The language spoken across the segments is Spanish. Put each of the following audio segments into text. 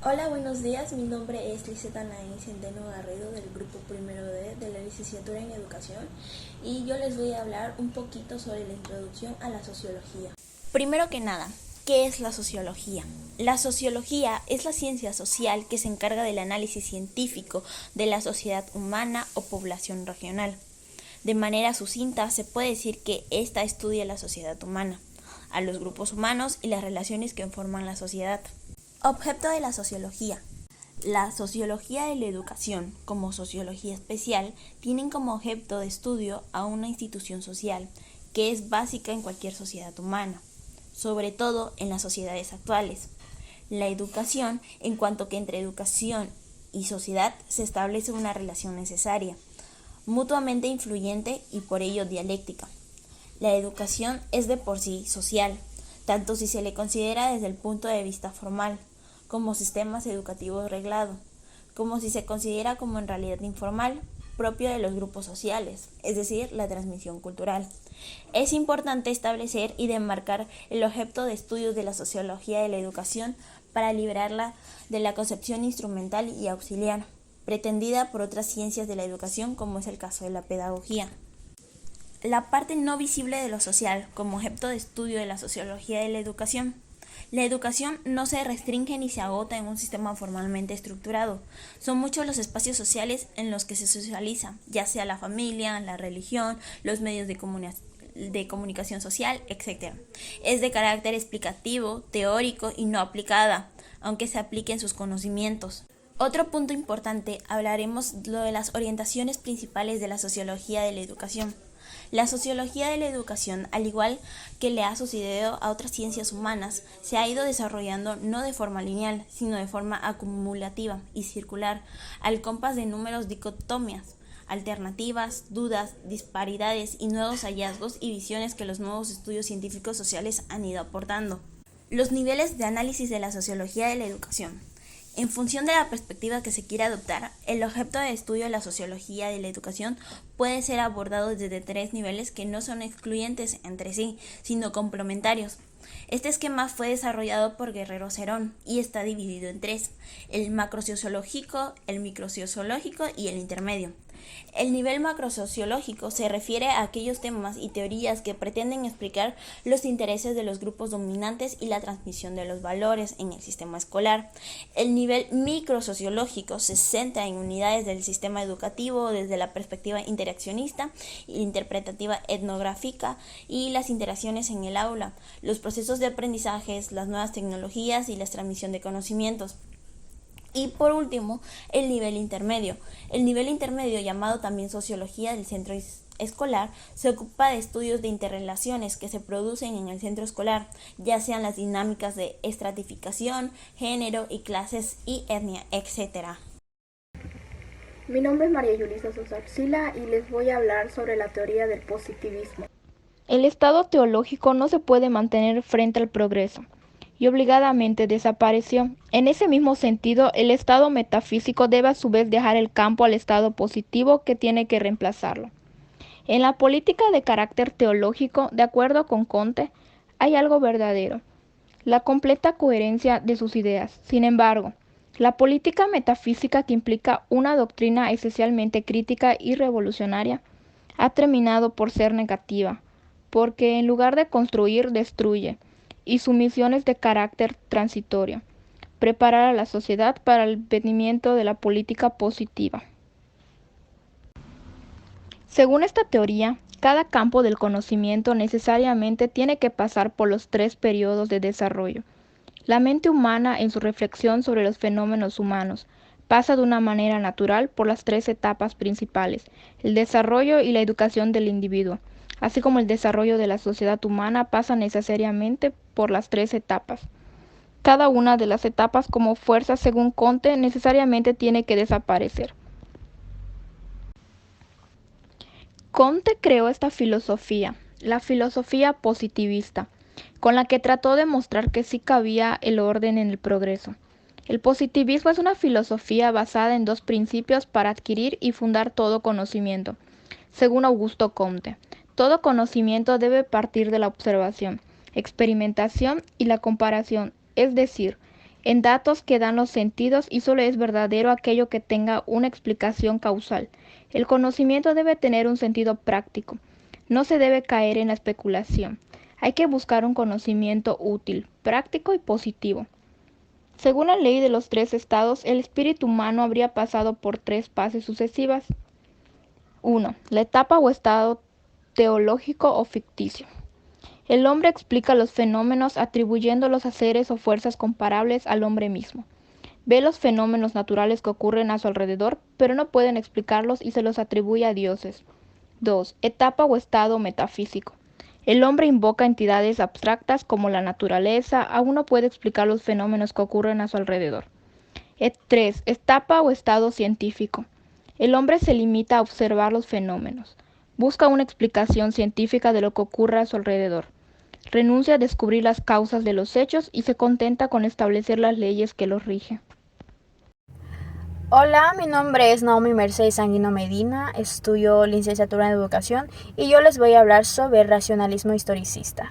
Hola, buenos días. Mi nombre es Liseta Naín Centeno Garrido del grupo primero D de la licenciatura en Educación y yo les voy a hablar un poquito sobre la introducción a la sociología. Primero que nada, ¿qué es la sociología? La sociología es la ciencia social que se encarga del análisis científico de la sociedad humana o población regional. De manera sucinta, se puede decir que esta estudia la sociedad humana, a los grupos humanos y las relaciones que forman la sociedad. Objeto de la sociología. La sociología de la educación, como sociología especial, tienen como objeto de estudio a una institución social, que es básica en cualquier sociedad humana, sobre todo en las sociedades actuales. La educación, en cuanto que entre educación y sociedad se establece una relación necesaria, mutuamente influyente y por ello dialéctica. La educación es de por sí social, tanto si se le considera desde el punto de vista formal, como sistemas educativos reglados, como si se considera como en realidad informal, propio de los grupos sociales, es decir, la transmisión cultural. Es importante establecer y demarcar el objeto de estudios de la sociología de la educación para liberarla de la concepción instrumental y auxiliar, pretendida por otras ciencias de la educación, como es el caso de la pedagogía. La parte no visible de lo social, como objeto de estudio de la sociología de la educación. La educación no se restringe ni se agota en un sistema formalmente estructurado. Son muchos los espacios sociales en los que se socializa, ya sea la familia, la religión, los medios de comunicación social, etc. Es de carácter explicativo, teórico y no aplicada, aunque se aplique en sus conocimientos. Otro punto importante, hablaremos lo de las orientaciones principales de la sociología de la educación. La sociología de la educación, al igual que le ha sucedido a otras ciencias humanas, se ha ido desarrollando no de forma lineal, sino de forma acumulativa y circular, al compás de números dicotomías, alternativas, dudas, disparidades y nuevos hallazgos y visiones que los nuevos estudios científicos sociales han ido aportando. Los niveles de análisis de la sociología de la educación. En función de la perspectiva que se quiera adoptar, el objeto de estudio de la sociología de la educación puede ser abordado desde tres niveles que no son excluyentes entre sí, sino complementarios. Este esquema fue desarrollado por Guerrero Cerón y está dividido en tres: el macrosociológico, el microsociológico y el intermedio. El nivel macrosociológico se refiere a aquellos temas y teorías que pretenden explicar los intereses de los grupos dominantes y la transmisión de los valores en el sistema escolar. El nivel microsociológico se centra en unidades del sistema educativo desde la perspectiva interaccionista, interpretativa etnográfica y las interacciones en el aula, los procesos de aprendizaje, las nuevas tecnologías y la transmisión de conocimientos. Y por último, el nivel intermedio. El nivel intermedio, llamado también sociología del centro escolar, se ocupa de estudios de interrelaciones que se producen en el centro escolar, ya sean las dinámicas de estratificación, género y clases y etnia, etc. Mi nombre es María Yulisa Sosa Arcila y les voy a hablar sobre la teoría del positivismo. El estado teológico no se puede mantener frente al progreso y obligadamente desapareció. En ese mismo sentido, el estado metafísico debe a su vez dejar el campo al estado positivo que tiene que reemplazarlo. En la política de carácter teológico, de acuerdo con Comte, hay algo verdadero: la completa coherencia de sus ideas. Sin embargo, la política metafísica, que implica una doctrina esencialmente crítica y revolucionaria, ha terminado por ser negativa, porque en lugar de construir, destruye, y su misión es de carácter transitorio: preparar a la sociedad para el advenimiento de la política positiva. Según esta teoría, cada campo del conocimiento necesariamente tiene que pasar por los tres periodos de desarrollo. La mente humana, en su reflexión sobre los fenómenos humanos, pasa de una manera natural por las tres etapas principales: el desarrollo y la educación del individuo, así como el desarrollo de la sociedad humana pasa necesariamente por las tres etapas. Cada una de las etapas, como fuerza según Comte, necesariamente tiene que desaparecer. Comte creó esta filosofía, la filosofía positivista, con la que trató de mostrar que sí cabía el orden en el progreso. El positivismo es una filosofía basada en dos principios para adquirir y fundar todo conocimiento. Según Augusto Comte, todo conocimiento debe partir de la observación, experimentación y la comparación, es decir, en datos que dan los sentidos y solo es verdadero aquello que tenga una explicación causal. El conocimiento debe tener un sentido práctico. No se debe caer en la especulación. Hay que buscar un conocimiento útil, práctico y positivo. Según la ley de los 3 estados, el espíritu humano habría pasado por 3 fases sucesivas. 1. La etapa o estado teológico o ficticio. El hombre explica los fenómenos atribuyéndolos a seres o fuerzas comparables al hombre mismo. Ve los fenómenos naturales que ocurren a su alrededor, pero no pueden explicarlos y se los atribuye a dioses. 2. Etapa o estado metafísico. El hombre invoca entidades abstractas como la naturaleza, aún no puede explicar los fenómenos que ocurren a su alrededor. 3. Etapa o estado científico. El hombre se limita a observar los fenómenos. Busca una explicación científica de lo que ocurre a su alrededor. Renuncia a descubrir las causas de los hechos y se contenta con establecer las leyes que los rigen. Hola, mi nombre es Naomi Mercedes Sanguino Medina, estudio licenciatura en educación y yo les voy a hablar sobre racionalismo historicista.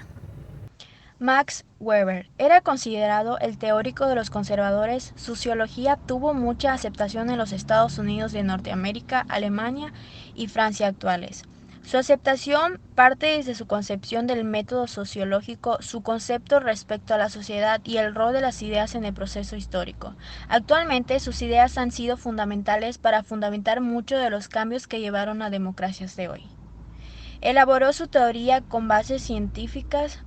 Max Weber era considerado el teórico de los conservadores. Su sociología tuvo mucha aceptación en los Estados Unidos de Norteamérica, Alemania y Francia actuales. Su aceptación parte desde su concepción del método sociológico, su concepto respecto a la sociedad y el rol de las ideas en el proceso histórico. Actualmente, sus ideas han sido fundamentales para fundamentar muchos de los cambios que llevaron a democracias de hoy. Elaboró su teoría con bases científicas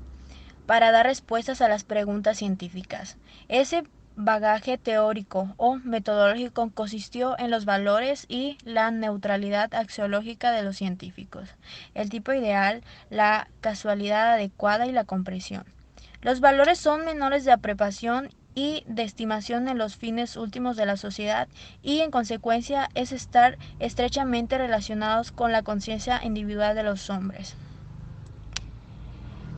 para dar respuestas a las preguntas científicas. Ese bagaje teórico o metodológico consistió en los valores y la neutralidad axiológica de los científicos, el tipo ideal, la casualidad adecuada y la comprensión. Los valores son menores de apropiación y de estimación en los fines últimos de la sociedad y en consecuencia es estar estrechamente relacionados con la conciencia individual de los hombres.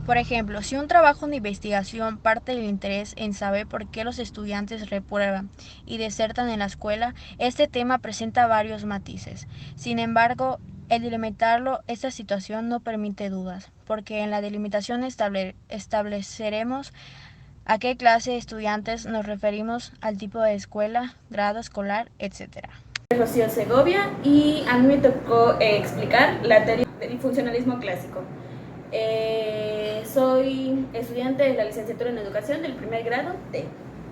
Por ejemplo, si un trabajo de investigación parte del interés en saber por qué los estudiantes reprueban y desertan en la escuela, este tema presenta varios matices. Sin embargo, el delimitarlo, esta situación no permite dudas, porque en la delimitación estableceremos a qué clase de estudiantes nos referimos, al tipo de escuela, grado escolar, etc. Rocío Segovia y a mí me tocó explicar la teoría del funcionalismo clásico. Soy estudiante de la licenciatura en educación del primer grado D.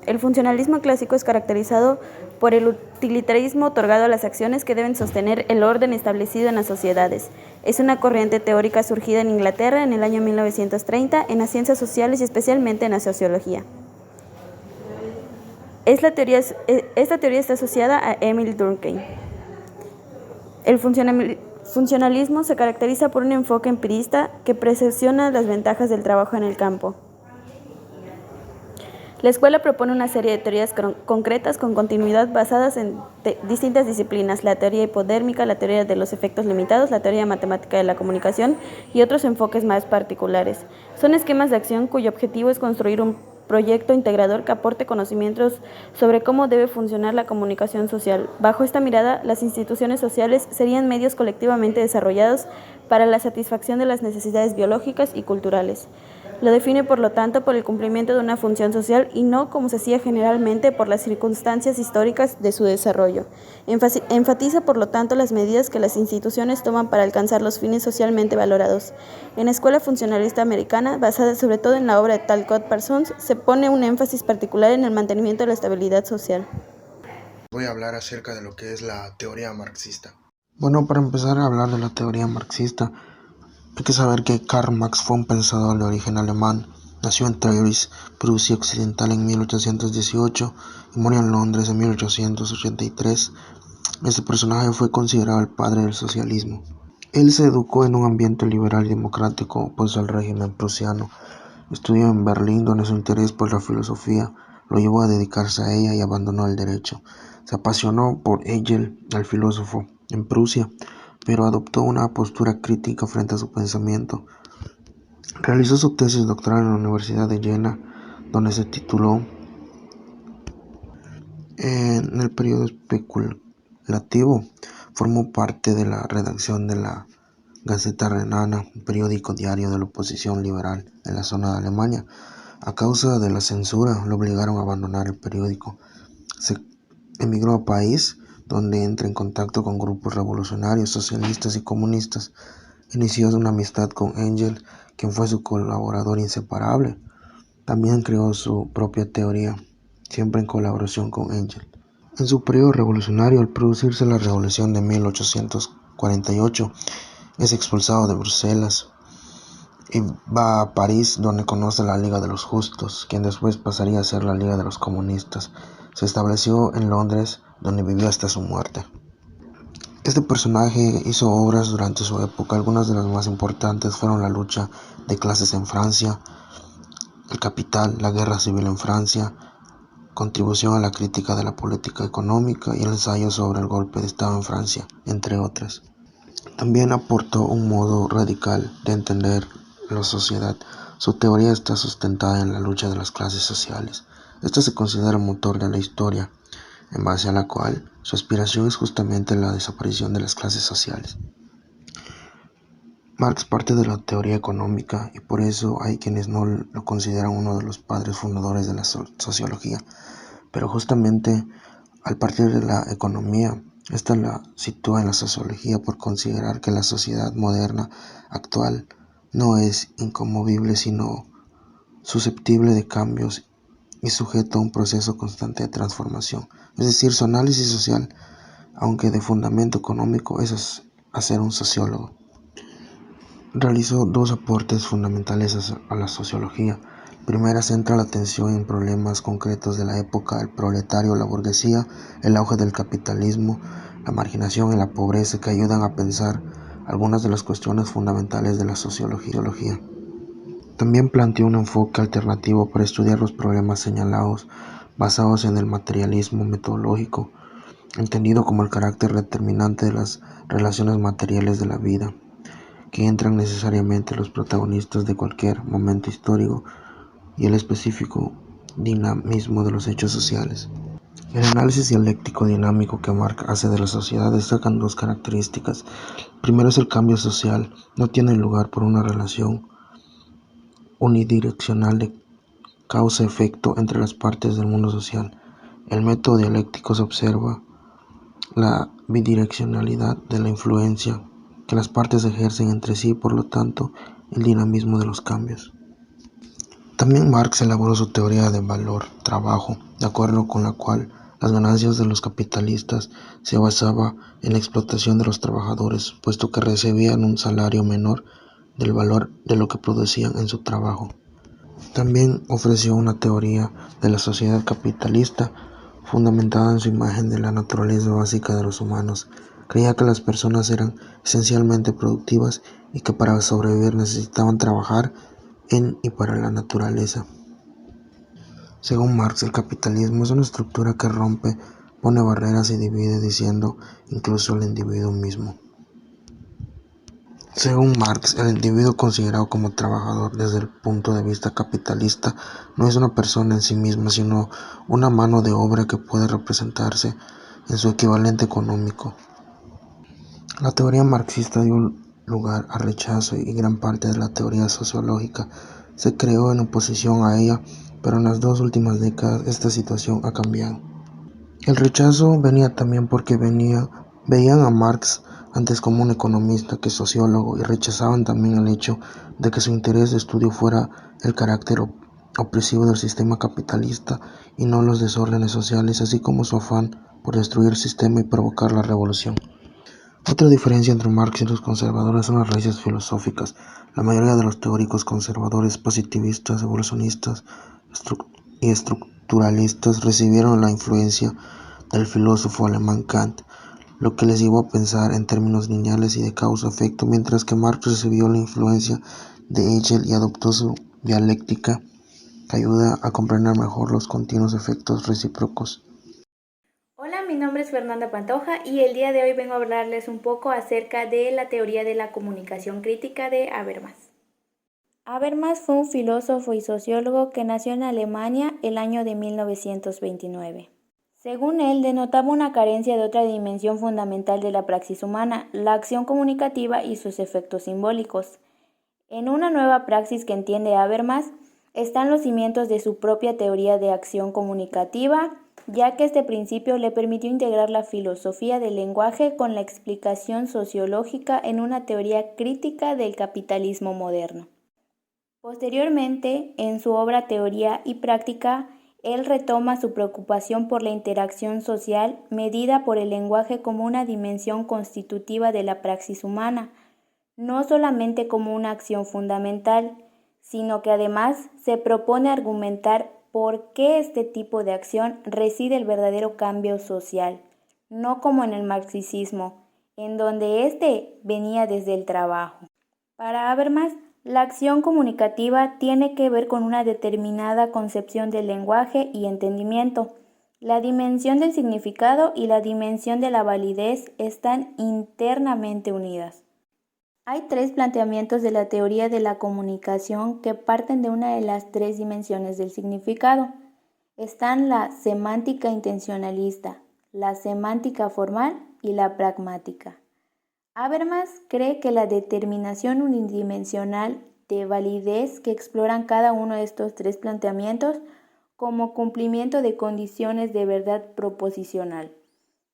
El funcionalismo clásico es caracterizado por el utilitarismo otorgado a las acciones que deben sostener el orden establecido en las sociedades. Es una corriente teórica surgida en Inglaterra en el año 1930 en las ciencias sociales y especialmente en la sociología. Esta teoría está asociada a Emile Durkheim. El funcionalismo se caracteriza por un enfoque empirista que presupone las ventajas del trabajo en el campo. La escuela propone una serie de teorías concretas con continuidad basadas en distintas disciplinas: la teoría hipodérmica, la teoría de los efectos limitados, la teoría matemática de la comunicación y otros enfoques más particulares. Son esquemas de acción cuyo objetivo es construir un proyecto integrador que aporte conocimientos sobre cómo debe funcionar la comunicación social. Bajo esta mirada, las instituciones sociales serían medios colectivamente desarrollados para la satisfacción de las necesidades biológicas y culturales. Lo define, por lo tanto, por el cumplimiento de una función social y no, como se hacía generalmente, por las circunstancias históricas de su desarrollo. Enfatiza, por lo tanto, las medidas que las instituciones toman para alcanzar los fines socialmente valorados. En la escuela funcionalista americana, basada sobre todo en la obra de Talcott Parsons, se pone un énfasis particular en el mantenimiento de la estabilidad social. Voy a hablar acerca de lo que es la teoría marxista. Bueno, para empezar a hablar de la teoría marxista, hay que saber que Karl Marx fue un pensador de origen alemán. Nació en Trèves, Prusia Occidental, en 1818 y murió en Londres en 1883. Este personaje fue considerado el padre del socialismo. Él se educó en un ambiente liberal y democrático opuesto al régimen prusiano. Estudió en Berlín, donde su interés por la filosofía lo llevó a dedicarse a ella y abandonó el derecho. Se apasionó por Hegel, el filósofo, en Prusia, pero adoptó una postura crítica frente a su pensamiento. Realizó su tesis doctoral en la Universidad de Jena, donde se tituló en el periodo especulativo. Formó parte de la redacción de la Gaceta Renana, un periódico diario de la oposición liberal en la zona de Alemania. A causa de la censura, lo obligaron a abandonar el periódico. Se emigró a París, donde entra en contacto con grupos revolucionarios, socialistas y comunistas. Inició una amistad con Engels, quien fue su colaborador inseparable. También creó su propia teoría, siempre en colaboración con Engels. En su periodo revolucionario, al producirse la Revolución de 1848, es expulsado de Bruselas y va a París, donde conoce la Liga de los Justos, quien después pasaría a ser la Liga de los Comunistas. Se estableció en Londres, donde vivió hasta su muerte. Este personaje hizo obras durante su época. Algunas de las más importantes fueron la lucha de clases en Francia, El Capital, la guerra civil en Francia, contribución a la crítica de la política económica y el ensayo sobre el golpe de Estado en Francia, entre otras. También aportó un modo radical de entender la sociedad. Su teoría está sustentada en la lucha de las clases sociales. Esta se considera el motor de la historia, en base a la cual su aspiración es justamente la desaparición de las clases sociales. Marx parte de la teoría económica y por eso hay quienes no lo consideran uno de los padres fundadores de la sociología. Pero justamente al partir de la economía, esta la sitúa en la sociología por considerar que la sociedad moderna actual no es inconmovible sino susceptible de cambios y sujeto a un proceso constante de transformación. Es decir, su análisis social, aunque de fundamento económico, es hacer un sociólogo. Realizó dos aportes fundamentales a la sociología. Primera, centra la atención en problemas concretos de la época: el proletario, la burguesía, el auge del capitalismo, la marginación y la pobreza, que ayudan a pensar algunas de las cuestiones fundamentales de la sociología. También planteó un enfoque alternativo para estudiar los problemas señalados, basados en el materialismo metodológico, entendido como el carácter determinante de las relaciones materiales de la vida, que entran necesariamente los protagonistas de cualquier momento histórico y el específico dinamismo de los hechos sociales. El análisis dialéctico dinámico que Marx hace de la sociedad destacan dos características. Primero es el cambio social, no tiene lugar por una relación unidireccional de causa-efecto entre las partes del mundo social. El método dialéctico se observa la bidireccionalidad de la influencia que las partes ejercen entre sí, por lo tanto, el dinamismo de los cambios. También Marx elaboró su teoría de valor-trabajo, de acuerdo con la cual las ganancias de los capitalistas se basaba en la explotación de los trabajadores, puesto que recibían un salario menor del valor de lo que producían en su trabajo. También ofreció una teoría de la sociedad capitalista fundamentada en su imagen de la naturaleza básica de los humanos. Creía que las personas eran esencialmente productivas y que para sobrevivir necesitaban trabajar en y para la naturaleza. Según Marx, el capitalismo es una estructura que rompe, pone barreras y divide, diciendo incluso el individuo mismo. Según Marx, el individuo considerado como trabajador desde el punto de vista capitalista no es una persona en sí misma, sino una mano de obra que puede representarse en su equivalente económico. La teoría marxista dio lugar al rechazo y gran parte de la teoría sociológica se creó en oposición a ella, pero en las dos últimas décadas esta situación ha cambiado. El rechazo venía también porque veían a Marx antes como un economista que sociólogo y rechazaban también el hecho de que su interés de estudio fuera el carácter opresivo del sistema capitalista y no los desórdenes sociales, así como su afán por destruir el sistema y provocar la revolución. Otra diferencia entre Marx y los conservadores son las raíces filosóficas. La mayoría de los teóricos conservadores, positivistas, evolucionistas y estructuralistas recibieron la influencia del filósofo alemán Kant, lo que les llevó a pensar en términos lineales y de causa-efecto, mientras que Marx recibió la influencia de Hegel y adoptó su dialéctica, que ayuda a comprender mejor los continuos efectos recíprocos. Hola, mi nombre es Fernanda Pantoja y el día de hoy vengo a hablarles un poco acerca de la teoría de la comunicación crítica de Habermas. Habermas fue un filósofo y sociólogo que nació en Alemania el año de 1929. Según él, denotaba una carencia de otra dimensión fundamental de la praxis humana, la acción comunicativa y sus efectos simbólicos. En una nueva praxis que entiende Habermas, están los cimientos de su propia teoría de acción comunicativa, ya que este principio le permitió integrar la filosofía del lenguaje con la explicación sociológica en una teoría crítica del capitalismo moderno. Posteriormente, en su obra Teoría y Práctica, él retoma su preocupación por la interacción social medida por el lenguaje como una dimensión constitutiva de la praxis humana, no solamente como una acción fundamental, sino que además se propone argumentar por qué este tipo de acción reside el verdadero cambio social, no como en el marxismo, en donde éste venía desde el trabajo. Para Habermas, la acción comunicativa tiene que ver con una determinada concepción del lenguaje y entendimiento. La dimensión del significado y la dimensión de la validez están internamente unidas. Hay 3 planteamientos de la teoría de la comunicación que parten de una de las 3 dimensiones del significado. Están la semántica intencionalista, la semántica formal y la pragmática. Habermas cree que la determinación unidimensional de validez que exploran cada uno de estos 3 planteamientos como cumplimiento de condiciones de verdad proposicional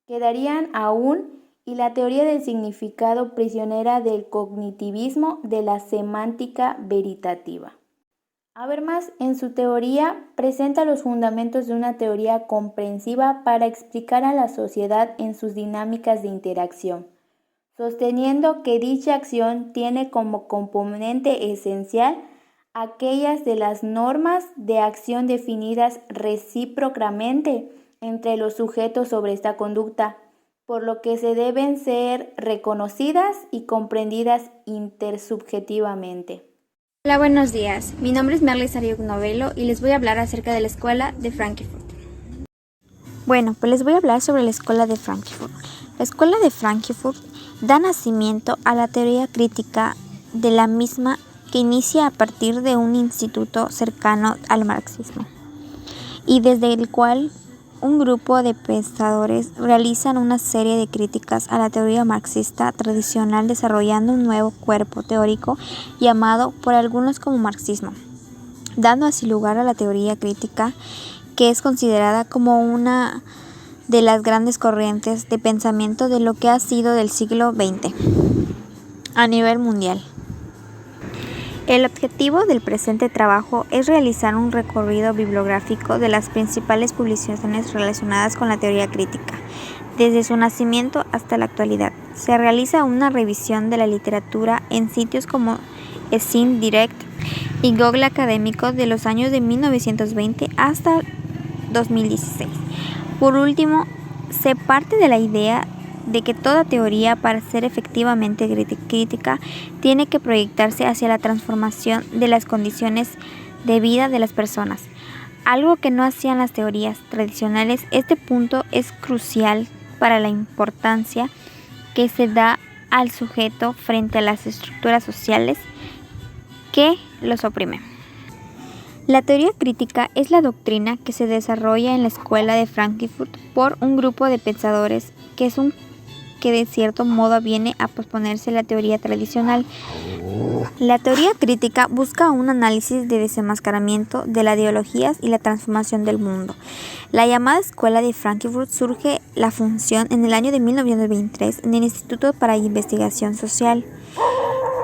quedarían aún y la teoría del significado prisionera del cognitivismo de la semántica veritativa. Habermas en su teoría presenta los fundamentos de una teoría comprensiva para explicar a la sociedad en sus dinámicas de interacción, sosteniendo que dicha acción tiene como componente esencial aquellas de las normas de acción definidas recíprocamente entre los sujetos sobre esta conducta, por lo que se deben ser reconocidas y comprendidas intersubjetivamente. Hola, buenos días. Mi nombre es Merlis Ariuk Novelo y les voy a hablar acerca de la Escuela de Frankfurt. Bueno, pues les voy a hablar sobre la Escuela de Frankfurt. La Escuela de Frankfurt da nacimiento a la teoría crítica de la misma que inicia a partir de un instituto cercano al marxismo y desde el cual un grupo de pensadores realizan una serie de críticas a la teoría marxista tradicional desarrollando un nuevo cuerpo teórico llamado por algunos como marxismo, dando así lugar a la teoría crítica que es considerada como una de las grandes corrientes de pensamiento de lo que ha sido del siglo XX a nivel mundial. El objetivo del presente trabajo es realizar un recorrido bibliográfico de las principales publicaciones relacionadas con la teoría crítica, desde su nacimiento hasta la actualidad. Se realiza una revisión de la literatura en sitios como Zine Direct y Google Académico de los años de 1920 hasta 2016. Por último, se parte de la idea de que toda teoría, para ser efectivamente crítica, tiene que proyectarse hacia la transformación de las condiciones de vida de las personas, algo que no hacían las teorías tradicionales. Este punto es crucial para la importancia que se da al sujeto frente a las estructuras sociales que los oprimen. La teoría crítica es la doctrina que se desarrolla en la Escuela de Frankfurt por un grupo de pensadores que de cierto modo viene a posponerse la teoría tradicional. La teoría crítica busca un análisis de desenmascaramiento de las ideologías y la transformación del mundo. La llamada Escuela de Frankfurt surge la función en el año de 1923 en el Instituto para Investigación Social,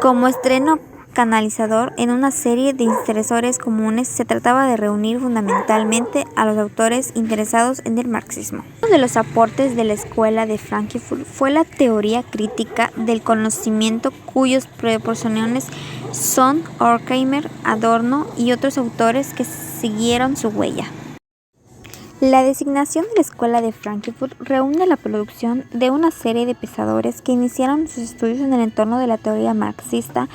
como estreno canalizador en una serie de intereses comunes. Se trataba de reunir fundamentalmente a los autores interesados en el marxismo. Uno de los aportes de la Escuela de Frankfurt fue la teoría crítica del conocimiento, cuyos precursores son Horkheimer, Adorno y otros autores que siguieron su huella. La designación de la Escuela de Frankfurt reúne la producción de una serie de pensadores que iniciaron sus estudios en el entorno de la teoría marxista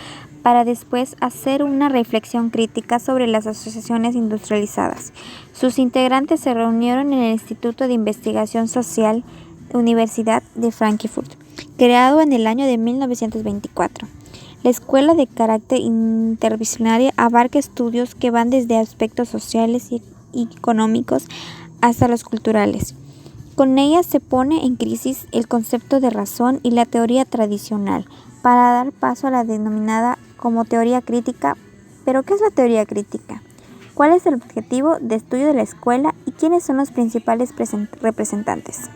para después hacer una reflexión crítica sobre las asociaciones industrializadas. Sus integrantes se reunieron en el Instituto de Investigación Social, Universidad de Frankfurt, creado en el año de 1924. La escuela, de carácter interdisciplinaria, abarca estudios que van desde aspectos sociales y económicos hasta los culturales. Con ella se pone en crisis el concepto de razón y la teoría tradicional, para dar paso a la denominada como teoría crítica. ¿Pero qué es la teoría crítica? ¿Cuál es el objetivo de estudio de la escuela y quiénes son los principales representantes?